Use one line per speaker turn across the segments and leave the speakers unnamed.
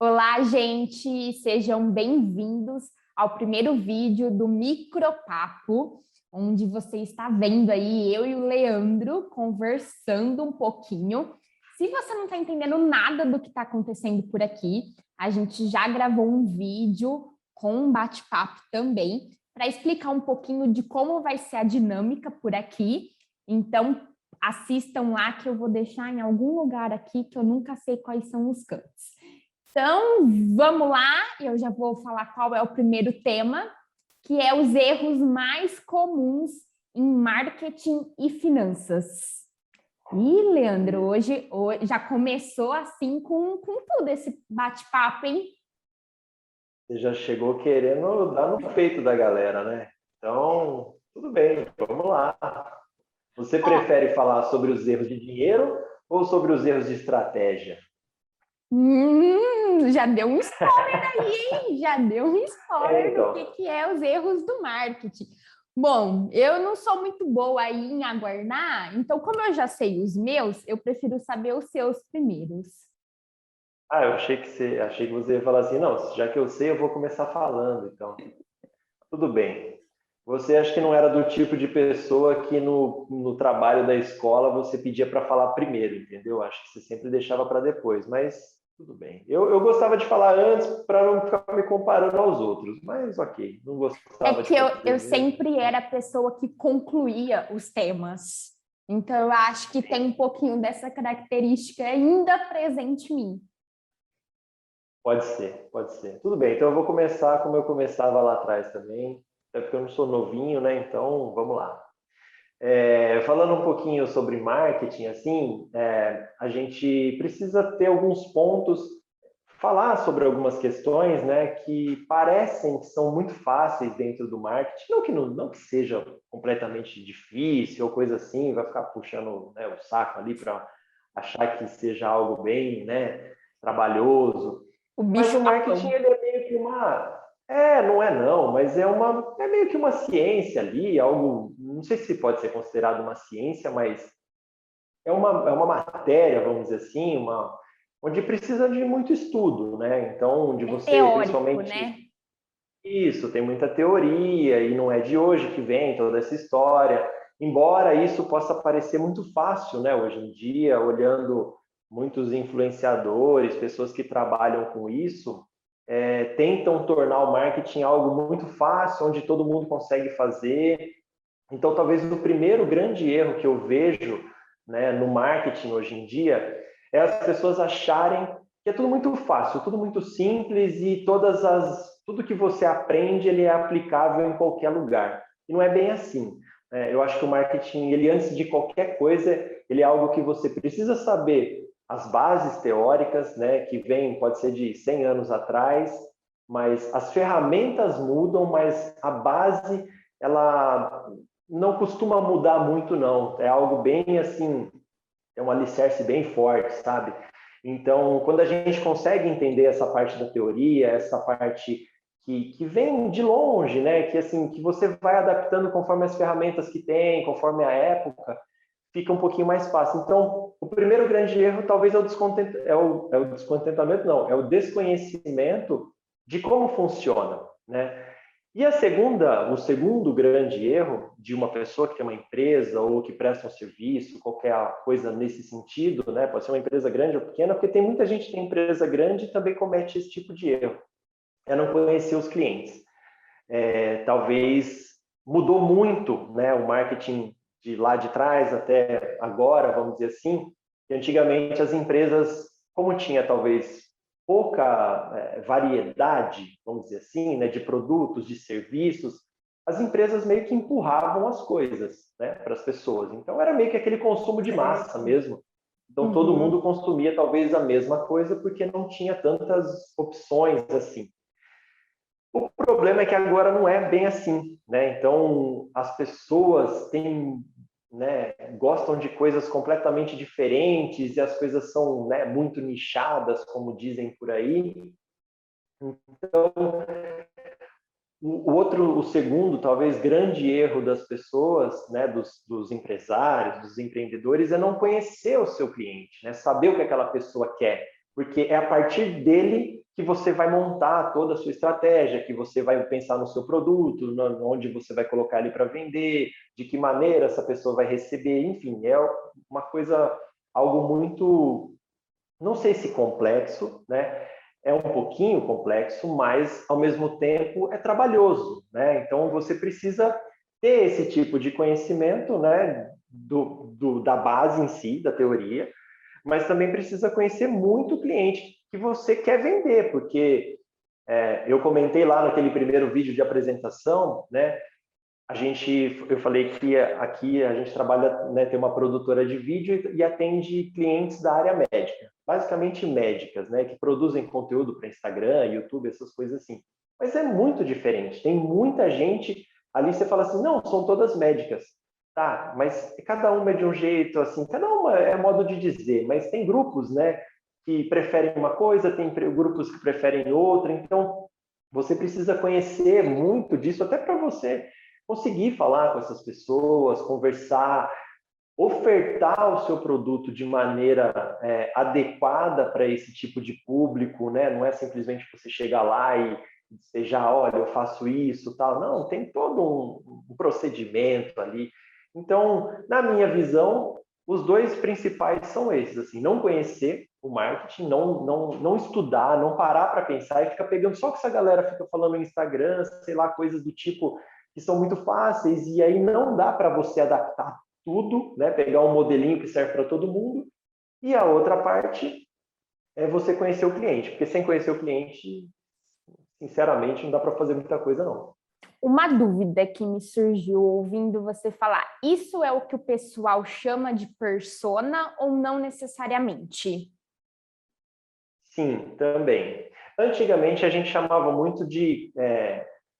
Olá, gente! Sejam bem-vindos ao primeiro vídeo do Micropapo, onde você está vendo aí eu e o Leandro conversando um pouquinho. Se você não está entendendo nada do que está acontecendo por aqui, a gente já gravou um vídeo com um bate-papo também para explicar um pouquinho de como vai ser a dinâmica por aqui. Então, assistam lá que eu vou deixar em algum lugar aqui que eu nunca sei quais são os cantos. Então, vamos lá, eu já vou falar qual é o primeiro tema, que é os erros mais comuns em marketing e finanças. E, Leandro, hoje já começou assim com tudo esse bate-papo, hein?
Você já chegou querendo dar no peito da galera, né? Então, tudo bem, vamos lá. Você
Ó,
prefere falar sobre os erros de dinheiro ou sobre os erros de estratégia?
já deu um spoiler aí, hein? Já deu um spoiler do
Então,
que é os erros do marketing. Bom, eu não sou muito boa aí em aguardar, então como eu já sei os meus, eu prefiro saber os seus primeiros.
eu achei que você ia falar assim, não, já que eu sei, eu vou começar falando, então. Tudo bem. Você acha que não era do tipo de pessoa que no trabalho da escola você pedia para falar primeiro, entendeu? Acho que você sempre deixava para depois, mas tudo bem. Eu gostava de falar antes para não ficar me comparando aos outros, mas ok, não
É
gostava de
que eu
fazer mesmo.
sempre era a pessoa que concluía os temas. Então, eu acho que tem um pouquinho dessa característica ainda presente em mim.
Pode ser, pode ser. Tudo bem, então eu vou começar como eu começava lá atrás também, até porque eu não sou novinho, né? Então, vamos lá. Falando um pouquinho sobre marketing, assim, a gente precisa ter alguns pontos, falar sobre algumas questões, né, que parecem que são muito fáceis dentro do marketing, não que seja completamente difícil ou coisa assim, vai ficar puxando, né, o saco ali para achar que seja algo bem, né, trabalhoso.
O
Mas
bicho
o marketing
papão.
ele é meio que não é não, mas é meio que uma ciência ali, algo, não sei se pode ser considerado uma ciência, mas é uma matéria, vamos dizer assim, onde precisa de muito estudo, né? Então, de
É
você,
teórico,
principalmente,
né?
isso, tem muita teoria e não é de hoje que vem toda essa história. Embora isso possa parecer muito fácil, né, hoje em dia, olhando muitos influenciadores, pessoas que trabalham com isso, tentam tornar o marketing algo muito fácil, onde todo mundo consegue fazer. Então, talvez o primeiro grande erro que eu vejo, né, no marketing hoje em dia é as pessoas acharem que é tudo muito fácil, tudo muito simples e tudo que você aprende ele é aplicável em qualquer lugar. E não é bem assim. Eu acho que o marketing, ele antes de qualquer coisa, ele é algo que você precisa saber as bases teóricas, né, que vem, pode ser de 100 anos atrás, mas as ferramentas mudam, mas a base, ela não costuma mudar muito, não. É algo bem assim, é um alicerce bem forte, sabe? Então, quando a gente consegue entender essa parte da teoria, essa parte que vem de longe, né? Que assim, que você vai adaptando conforme as ferramentas que tem, conforme a época, fica um pouquinho mais fácil. Então, o primeiro grande erro talvez é o descontentamento, não, é o desconhecimento de como funciona, né? E o segundo grande erro de uma pessoa que tem uma empresa ou que presta um serviço, qualquer coisa nesse sentido, né? Pode ser uma empresa grande ou pequena, porque tem muita gente que tem empresa grande e também comete esse tipo de erro. É não conhecer os clientes. Talvez mudou muito, né? O marketing de lá de trás até agora, vamos dizer assim, que antigamente as empresas, como tinha talvez pouca variedade, vamos dizer assim, né, de produtos, de serviços, as empresas meio que empurravam as coisas, né, para as pessoas. Então era meio que aquele consumo de massa
Certo.
mesmo. Então todo
Uhum.
mundo consumia talvez a mesma coisa porque não tinha tantas opções assim. O problema é que agora não é bem assim, né? Então as pessoas têm, né, gostam de coisas completamente diferentes e as coisas são, né, muito nichadas, como dizem por aí. Então o segundo, talvez grande erro das pessoas, né, dos empresários, dos empreendedores, é não conhecer o seu cliente, né? Saber o que aquela pessoa quer, porque é a partir dele que você vai montar toda a sua estratégia, que você vai pensar no seu produto, onde você vai colocar ele para vender, de que maneira essa pessoa vai receber, enfim, é uma coisa, algo muito, não sei se complexo, né? É um pouquinho complexo, mas ao mesmo tempo é trabalhoso, né? Então você precisa ter esse tipo de conhecimento, né? Da base em si, da teoria, mas também precisa conhecer muito o cliente que você quer vender, porque eu comentei lá naquele primeiro vídeo de apresentação, né? Eu falei que aqui a gente trabalha, né, tem uma produtora de vídeo e atende clientes da área médica, basicamente médicas, né, que produzem conteúdo para Instagram, YouTube, essas coisas assim. Mas é muito diferente. Tem muita gente ali, você fala assim, não, são todas médicas, tá? Mas cada uma é de um jeito, assim, cada uma é modo de dizer. Mas tem grupos, né, que preferem uma coisa, tem grupos que preferem outra. Então você precisa conhecer muito disso, até para você conseguir falar com essas pessoas, conversar, ofertar o seu produto de maneira adequada para esse tipo de público, né? Não é simplesmente você chegar lá e já, olha, eu faço isso, tal. Não, tem todo um procedimento ali. Então, na minha visão, os dois principais são esses, assim, não conhecer o marketing, não estudar, não parar para pensar e ficar pegando só que essa galera fica falando no Instagram, sei lá, coisas do tipo que são muito fáceis e aí não dá para você adaptar tudo, né? Pegar um modelinho que serve para todo mundo. E a outra parte é você conhecer o cliente, porque sem conhecer o cliente, sinceramente, não dá para fazer muita coisa, não.
Uma dúvida que me surgiu ouvindo você falar, isso é o que o pessoal chama de persona ou não necessariamente?
Sim, também. Antigamente a gente chamava muito de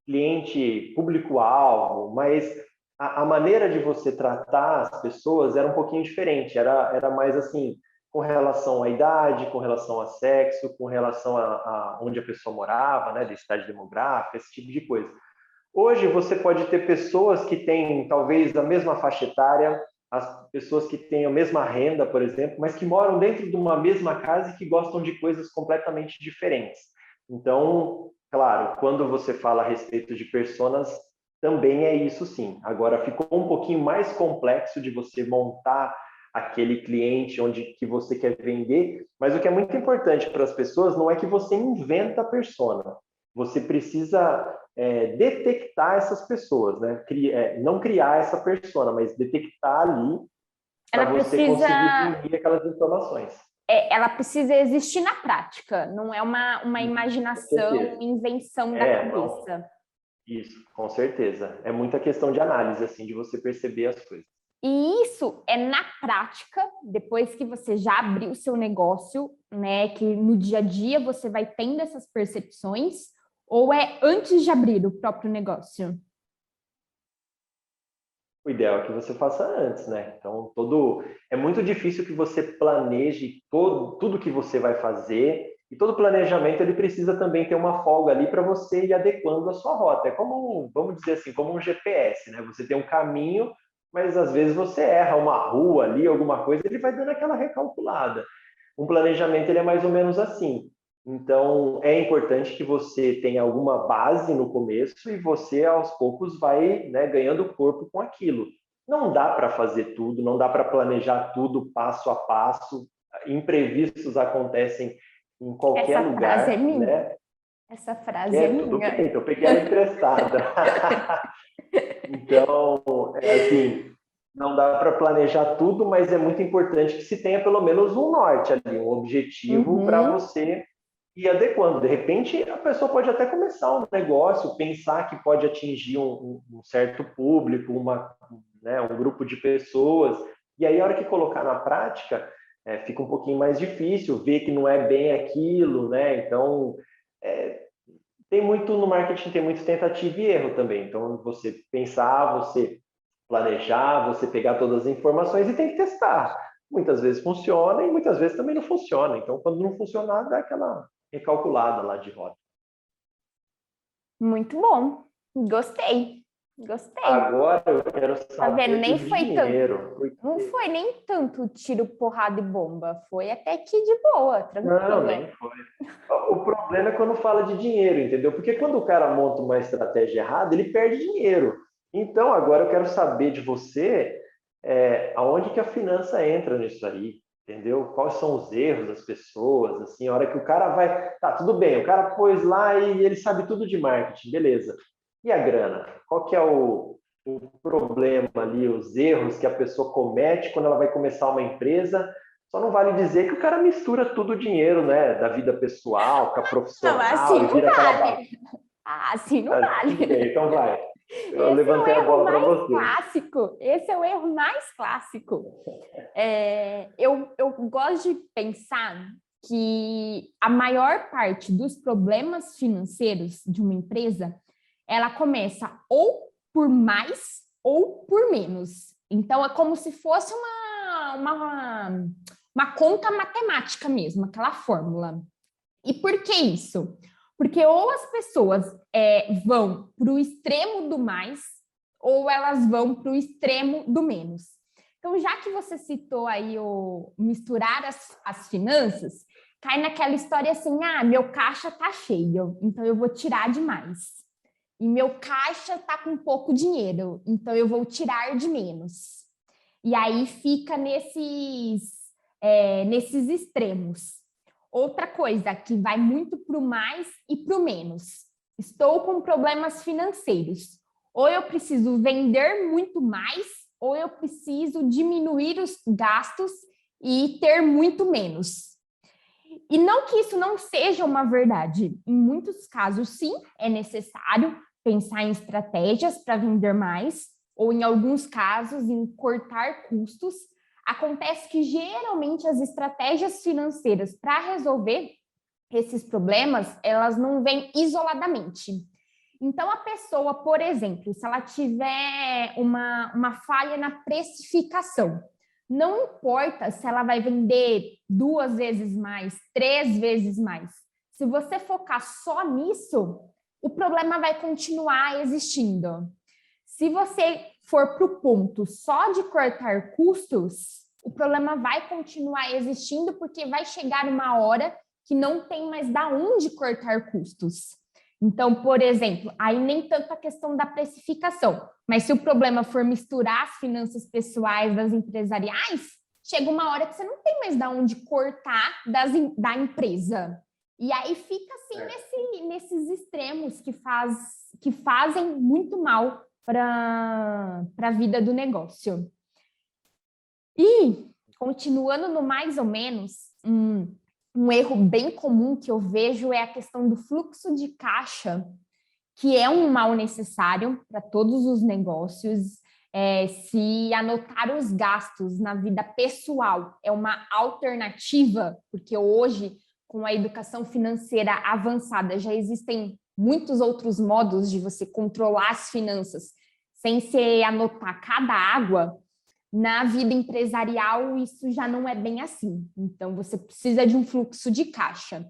cliente público-alvo, mas a maneira de você tratar as pessoas era um pouquinho diferente, era mais assim, com relação à idade, com relação a sexo, com relação a onde a pessoa morava, né, densidade demográfica, esse tipo de coisa. Hoje você pode ter pessoas que têm talvez a mesma faixa etária, as pessoas que têm a mesma renda, por exemplo, mas que moram dentro de uma mesma casa e que gostam de coisas completamente diferentes. Então, claro, quando você fala a respeito de personas, também é isso sim. Agora ficou um pouquinho mais complexo de você montar aquele cliente onde que você quer vender, mas o que é muito importante para as pessoas não é que você inventa a persona. Você precisa detectar essas pessoas, né? Não criar essa persona, mas detectar ali para
Ela
você
precisa,
conseguir reunir aquelas informações.
ela precisa existir na prática, não é uma
Com
imaginação,
certeza.
uma invenção da
Não.
cabeça.
Isso, com certeza. É muita questão de análise, assim, de você perceber as coisas.
E isso é na prática, depois que você já abriu o seu negócio, né? Que no dia a dia você vai tendo essas percepções, ou é antes de abrir o próprio negócio?
O ideal é que você faça antes, né? Então, é muito difícil que você planeje tudo que você vai fazer, e todo planejamento ele precisa também ter uma folga ali para você ir adequando a sua rota. É como, vamos dizer assim, como um GPS, né? Você tem um caminho, mas às vezes você erra uma rua ali, alguma coisa, ele vai dando aquela recalculada. Um planejamento ele é mais ou menos assim. Então, é importante que você tenha alguma base no começo e você, aos poucos, vai, né, ganhando corpo com aquilo. Não dá para fazer tudo, não dá para planejar tudo passo a passo. Imprevistos acontecem em qualquer
Essa frase é
lugar,
minha.
né?
Essa frase é
Tudo
minha.
bem, então eu peguei ela emprestada. Então, assim, não dá para planejar tudo, mas é muito importante que se tenha pelo menos um norte ali, um objetivo para
Uhum.
você ir adequando. De repente, a pessoa pode até começar um negócio, pensar que pode atingir um certo público, né, um grupo de pessoas, e aí a hora que colocar na prática, fica um pouquinho mais difícil, ver que não é bem aquilo, né? Então, é, tem muito no marketing, tem muito tentativa e erro também. Então, você pensar, você planejar, você pegar todas as informações e tem que testar. Muitas vezes funciona e muitas vezes também não funciona. Então, quando não funcionar, dá aquela recalculada lá de rota.
Muito bom. Gostei. Gostei.
Agora eu quero
Tá vendo?
saber
Nem
do
foi
dinheiro.
tanto. Não foi nem tanto tiro, porrada e bomba. Foi até que de boa,
Não,
tranquilo.
nem foi. O problema é quando fala de dinheiro, entendeu? Porque quando o cara monta uma estratégia errada, ele perde dinheiro. Então, agora eu quero saber de você, aonde que a finança entra nisso aí, entendeu? Quais são os erros das pessoas, assim, a hora que o cara vai... Tá, tudo bem, o cara pôs lá e ele sabe tudo de marketing, beleza. E a grana? Qual que é o problema ali, os erros que a pessoa comete quando ela vai começar uma empresa? Só não vale dizer que o cara mistura tudo o dinheiro, né? Da vida pessoal, com a
Não, assim
profissional e
não
vira aquela bagunça.
vale. Ah, assim não
Tudo bem,
vale.
então vai. Eu
Esse é o
levantei a
erro
bola para
mais
você.
clássico. Esse é o erro mais clássico. Eu gosto de pensar que a maior parte dos problemas financeiros de uma empresa, ela começa ou por mais ou por menos. Então, é como se fosse uma conta matemática mesmo, aquela fórmula. E por que isso? Porque ou as pessoas vão para o extremo do mais, ou elas vão para o extremo do menos. Então, já que você citou aí o misturar as finanças, cai naquela história assim, meu caixa está cheio, então eu vou tirar demais. E meu caixa está com pouco dinheiro, então eu vou tirar de menos. E aí fica nesses extremos. Outra coisa que vai muito para o mais e para o menos. Estou com problemas financeiros. Ou eu preciso vender muito mais, ou eu preciso diminuir os gastos e ter muito menos. E não que isso não seja uma verdade. Em muitos casos, sim, é necessário pensar em estratégias para vender mais, ou em alguns casos, em cortar custos. Acontece que geralmente as estratégias financeiras para resolver esses problemas, elas não vêm isoladamente. Então, a pessoa, por exemplo, se ela tiver uma falha na precificação, não importa se ela vai vender 2 vezes mais, 3 vezes mais. Se você focar só nisso, o problema vai continuar existindo. Se você for para o ponto só de cortar custos, o problema vai continuar existindo porque vai chegar uma hora que não tem mais da onde cortar custos. Então, por exemplo, aí nem tanto a questão da precificação, mas se o problema for misturar as finanças pessoais das empresariais, chega uma hora que você não tem mais da onde cortar da empresa. E aí fica assim nesses extremos que fazem muito mal para a vida do negócio. E, continuando no mais ou menos, um erro bem comum que eu vejo é a questão do fluxo de caixa, que é um mal necessário para todos os negócios. Se anotar os gastos na vida pessoal é uma alternativa, porque hoje, com a educação financeira avançada, já existem muitos outros modos de você controlar as finanças sem se anotar cada água. Na vida empresarial, isso já não é bem assim. Então, você precisa de um fluxo de caixa.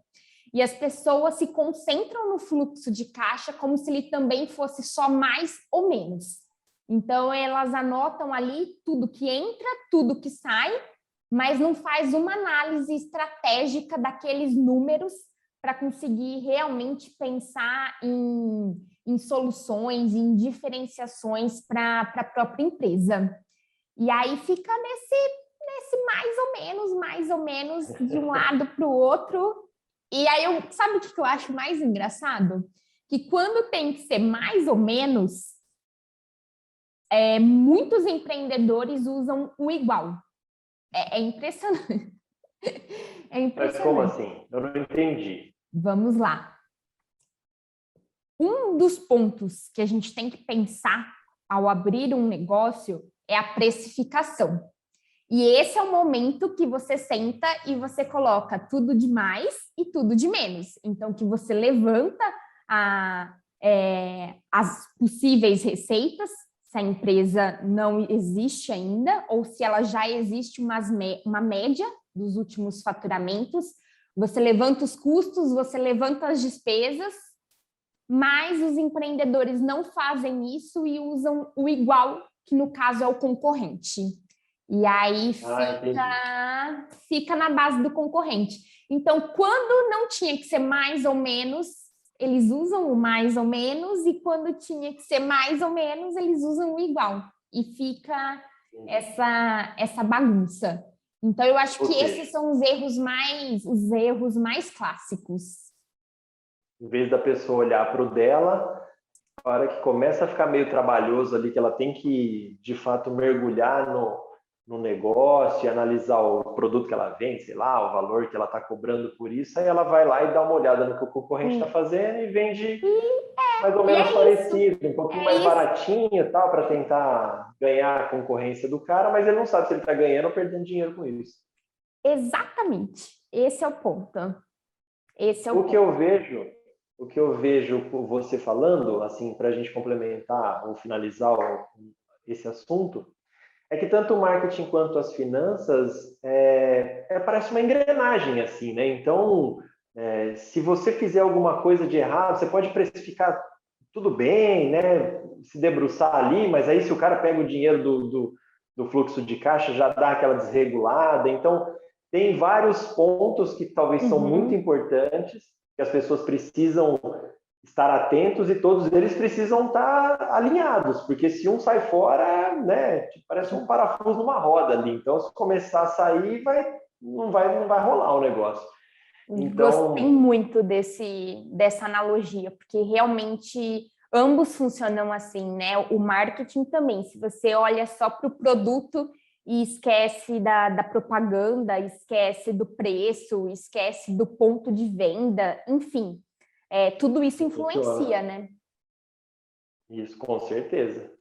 E as pessoas se concentram no fluxo de caixa como se ele também fosse só mais ou menos. Então, elas anotam ali tudo que entra, tudo que sai, mas não faz uma análise estratégica daqueles números para conseguir realmente pensar em soluções, em diferenciações para a própria empresa. E aí fica nesse mais ou menos, de um lado para o outro. E aí, sabe o que eu acho mais engraçado? Que quando tem que ser mais ou menos, muitos empreendedores usam o igual. É impressionante. É impressionante.
Mas como assim? Eu não entendi.
Vamos lá. Um dos pontos que a gente tem que pensar ao abrir um negócio é a precificação. E esse é o momento que você senta e você coloca tudo de mais e tudo de menos. Então, que você levanta as possíveis receitas, se a empresa não existe ainda, ou se ela já existe uma média dos últimos faturamentos. Você levanta os custos, você levanta as despesas, mas os empreendedores não fazem isso e usam o igual, que no caso é o concorrente. E aí fica na base do concorrente. Então, quando não tinha que ser mais ou menos, eles usam o mais ou menos, e quando tinha que ser mais ou menos, eles usam o igual. E fica essa bagunça. Então, eu acho que esses são os erros mais clássicos.
Em vez da pessoa olhar para o dela, a hora que começa a ficar meio trabalhoso ali, que ela tem que, de fato, mergulhar no negócio e analisar o produto que ela vende, sei lá, o valor que ela está cobrando por isso, aí ela vai lá e dá uma olhada no que o concorrente está fazendo e vende mais ou menos parecido, um pouquinho mais baratinho e tal, para tentar ganhar a concorrência do cara, mas ele não sabe se ele está ganhando ou perdendo dinheiro com isso.
Exatamente. Esse é o ponto.
O que eu vejo você falando, assim, para a gente complementar ou finalizar esse assunto, é que tanto o marketing quanto as finanças parece uma engrenagem, assim, né? Então, se você fizer alguma coisa de errado, você pode precificar tudo bem, né? Se debruçar ali, mas aí se o cara pega o dinheiro do fluxo de caixa, já dá aquela desregulada. Então, tem vários pontos que talvez são muito importantes, que as pessoas precisam estar atentos e todos eles precisam estar alinhados, porque se um sai fora, né, parece um parafuso numa roda ali. Então, se começar a sair, não vai rolar o negócio. Então,
gostei muito dessa analogia, porque realmente ambos funcionam assim, né? O marketing também, se você olha só para o produto e esquece da propaganda, esquece do preço, esquece do ponto de venda, enfim, tudo isso influencia, né?
Isso, com certeza.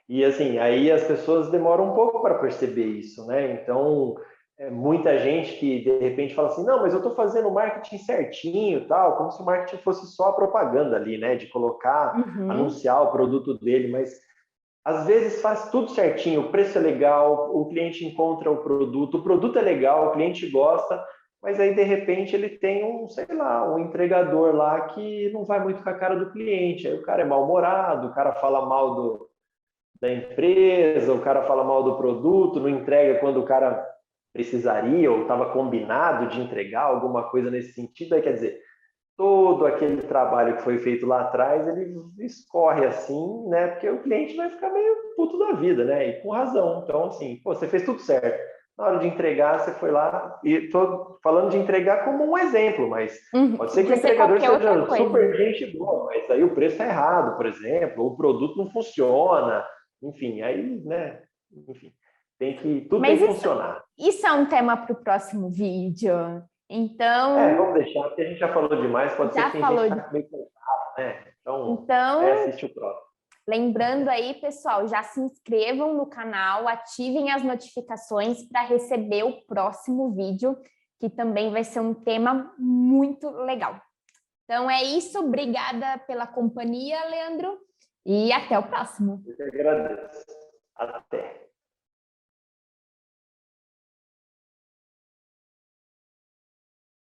E assim, aí as pessoas demoram um pouco para perceber isso, né? Então, muita gente que de repente fala assim, não, mas eu estou fazendo o marketing certinho, tal, como se o marketing fosse só a propaganda ali, né? De colocar, anunciar o produto dele, mas às vezes faz tudo certinho, o preço é legal, o cliente encontra o produto é legal, o cliente gosta, mas aí de repente ele tem sei lá, um entregador lá que não vai muito com a cara do cliente, aí o cara é mal-humorado, o cara fala mal da empresa, o cara fala mal do produto, não entrega quando o cara precisaria ou estava combinado de entregar alguma coisa nesse sentido, aí quer dizer, todo aquele trabalho que foi feito lá atrás, ele escorre assim, né? Porque o cliente vai ficar meio puto da vida, né? E com razão. Então, assim, pô, você fez tudo certo. Na hora de entregar, você foi lá, e estou falando de entregar como um exemplo, mas pode ser que o entregador seja super gente boa, mas aí o preço é errado, por exemplo, ou o produto não funciona, enfim, aí, né? Enfim, tudo tem que funcionar.
Isso é um tema para o próximo vídeo. Então...
vamos deixar, porque a gente já falou demais, pode ser que a gente está meio cansado, né? Então assiste o próximo.
Lembrando aí, pessoal, já se inscrevam no canal, ativem as notificações para receber o próximo vídeo, que também vai ser um tema muito legal. Então é isso, obrigada pela companhia, Leandro, e até o próximo.
Eu que agradeço. Até.